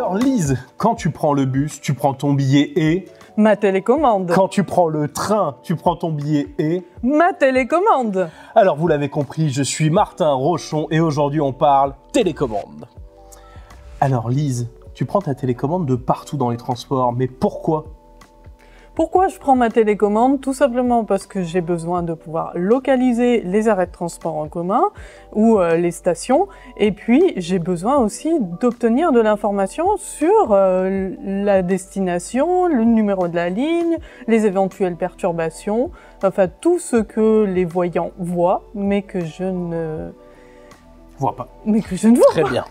Alors Lise, quand tu prends le bus, tu prends ton billet et... Ma télécommande. Quand tu prends le train, tu prends ton billet et... Ma télécommande. Alors vous l'avez compris, je suis Martin Rochon et aujourd'hui on parle télécommande. Alors Lise, tu prends ta télécommande de partout dans les transports, mais pourquoi ? Pourquoi je prends ma télécommande? Tout simplement parce que j'ai besoin de pouvoir localiser les arrêts de transport en commun ou les stations. Et puis, j'ai besoin aussi d'obtenir de l'information sur la destination, le numéro de la ligne, les éventuelles perturbations, enfin tout ce que les voyants voient, mais que je ne... vois pas. Mais que je ne vois Très pas. bien.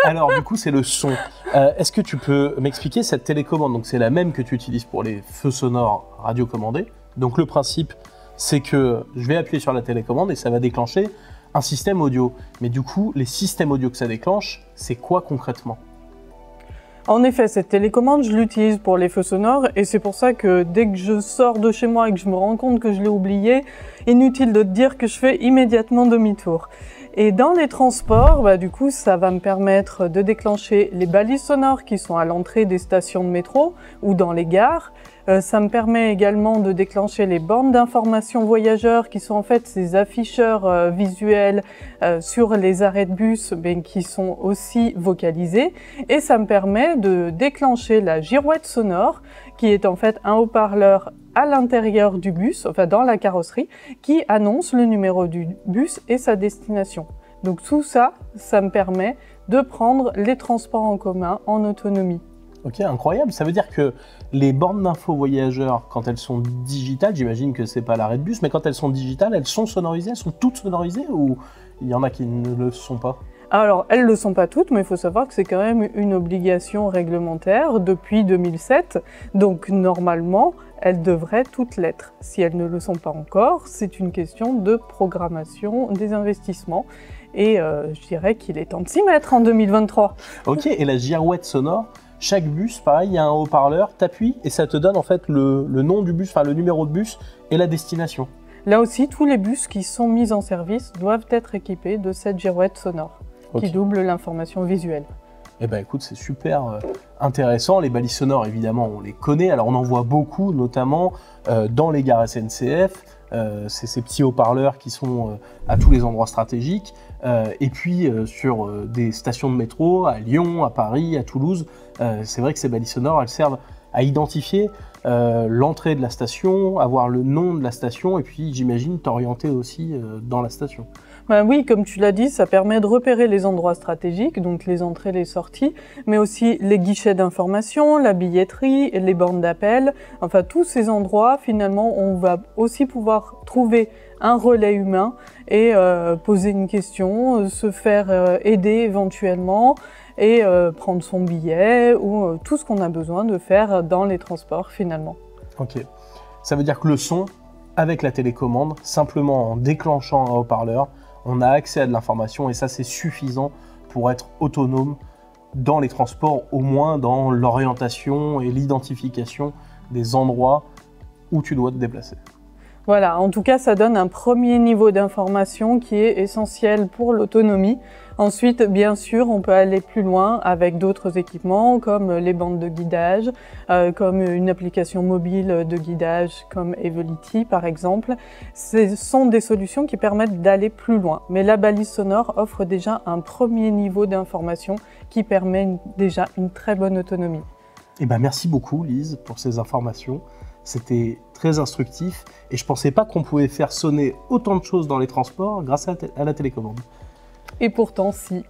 Alors du coup, c'est le son. Est-ce que tu peux m'expliquer cette télécommande? Donc c'est la même que tu utilises pour les feux sonores radiocommandés. Donc le principe, c'est que je vais appuyer sur la télécommande et ça va déclencher un système audio. Mais du coup, les systèmes audio que ça déclenche, c'est quoi concrètement? En effet, cette télécommande, je l'utilise pour les feux sonores et c'est pour ça que dès que je sors de chez moi et que je me rends compte que je l'ai oublié, inutile de te dire que je fais immédiatement demi-tour. Et dans les transports, du coup, ça va me permettre de déclencher les balises sonores qui sont à l'entrée des stations de métro ou dans les gares. Ça me permet également de déclencher les bornes d'information voyageurs qui sont en fait ces afficheurs visuels sur les arrêts de bus mais qui sont aussi vocalisés. Et ça me permet de déclencher la girouette sonore qui est en fait un haut-parleur à l'intérieur du bus, enfin dans la carrosserie, qui annonce le numéro du bus et sa destination. Donc tout ça, ça me permet de prendre les transports en commun en autonomie. Ok, incroyable. Ça veut dire que les bornes d'info voyageurs, quand elles sont digitales, j'imagine que c'est pas l'arrêt de bus, mais quand elles sont digitales, elles sont sonorisées, elles sont toutes sonorisées ou il y en a qui ne le sont pas? Alors, elles ne le sont pas toutes, mais il faut savoir que c'est quand même une obligation réglementaire depuis 2007. Donc, normalement, elles devraient toutes l'être. Si elles ne le sont pas encore, c'est une question de programmation des investissements. Et je dirais qu'il est temps de s'y mettre en 2023. Ok, et la girouette sonore, chaque bus, pareil, il y a un haut-parleur, t'appuies et ça te donne en fait le nom du bus, enfin le numéro de bus et la destination. Là aussi, tous les bus qui sont mis en service doivent être équipés de cette girouette sonore. Okay. Qui double l'information visuelle. Eh ben écoute, c'est super intéressant. Les balises sonores, évidemment, on les connaît. Alors on en voit beaucoup, notamment dans les gares SNCF. C'est ces petits haut-parleurs qui sont à tous les endroits stratégiques. Et puis sur des stations de métro, à Lyon, à Paris, à Toulouse. C'est vrai que ces balises sonores, elles servent à identifier l'entrée de la station, avoir le nom de la station et puis j'imagine t'orienter aussi dans la station. Ben oui, comme tu l'as dit, ça permet de repérer les endroits stratégiques, donc les entrées, les sorties, mais aussi les guichets d'information, la billetterie, les bornes d'appel. Enfin, tous ces endroits, finalement, on va aussi pouvoir trouver un relais humain et poser une question, se faire aider éventuellement et prendre son billet ou tout ce qu'on a besoin de faire dans les transports finalement. Ok, ça veut dire que le son, avec la télécommande, simplement en déclenchant un haut-parleur, on a accès à de l'information et ça c'est suffisant pour être autonome dans les transports, au moins dans l'orientation et l'identification des endroits où tu dois te déplacer. Voilà, en tout cas, ça donne un premier niveau d'information qui est essentiel pour l'autonomie. Ensuite, bien sûr, on peut aller plus loin avec d'autres équipements comme les bandes de guidage, comme une application mobile de guidage comme Evolity par exemple. Ce sont des solutions qui permettent d'aller plus loin. Mais la balise sonore offre déjà un premier niveau d'information qui permet déjà une très bonne autonomie. Eh ben, merci beaucoup Lise pour ces informations. C'était très instructif et je ne pensais pas qu'on pouvait faire sonner autant de choses dans les transports grâce à la télécommande. Et pourtant, si.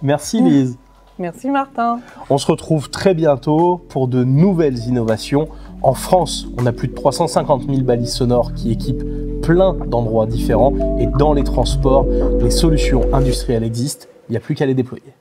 Merci Lise. Merci Martin. On se retrouve très bientôt pour de nouvelles innovations. En France, on a plus de 350 000 balises sonores qui équipent plein d'endroits différents et dans les transports, les solutions industrielles existent, il n'y a plus qu'à les déployer.